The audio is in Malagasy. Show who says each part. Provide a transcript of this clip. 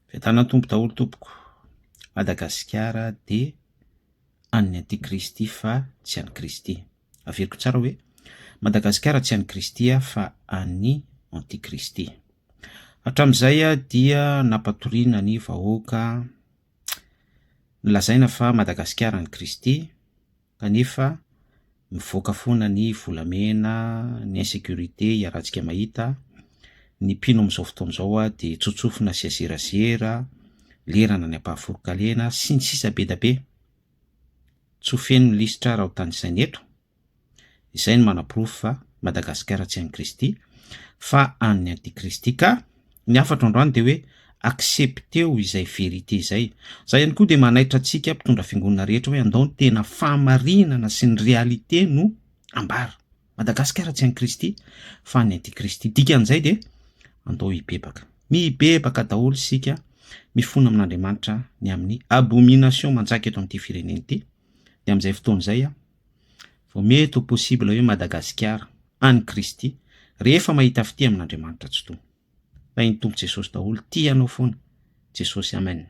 Speaker 1: Fetana tompo daholo tompoko. Madagasikara dia an'ny antikristy fa tsy an'ny Kristy. Averiko tsara hoe Madagasikara tsy an'ny Kristy fa an'ny antikristy. Hatramin'izay dia nampatoriana ny vahoaka nilazaina fa Madagasikara ny Kristy, kanefa mivoaka foana ny volamena, ny insécurité iarahantsika mahita. Ny mpino amin'izao fotoana izao dia tsotsofina sy azerazera, lerana ny ampahaforokalena sy ny sisa be da be. Tsy ho feno ny lisitra raha ho tany saina eto. Izay no manaporofo fa Madagasikara tsy an'ny Kristy fa an'ny antikristy. Ka ny afatra androany dia hoe aksepteo izay verité izay. Izay ihany koa dia manaitra antsika mpitondra fiangonana rehetra hoe andao ny tena fahamarinana sy ny réalité no ambara. Madagasikara tsy an'ny Kristy fa an'ny antikristy. Dikan'izay dia andao hibebaka. Mibebaka daholo isika, mifona amin'Andriamanitra ny amin'ny abomination manjaka eto amin'ity firenena ity. Dia amin'izay fotoana izay vao mety ho possible hoe Madagasikara an'ny Kristy rehefa mahita fity amin'Andriamanitra tsy toa. Fa iny Tompo Jesosy daholo tia anao foana. Jesosy amen.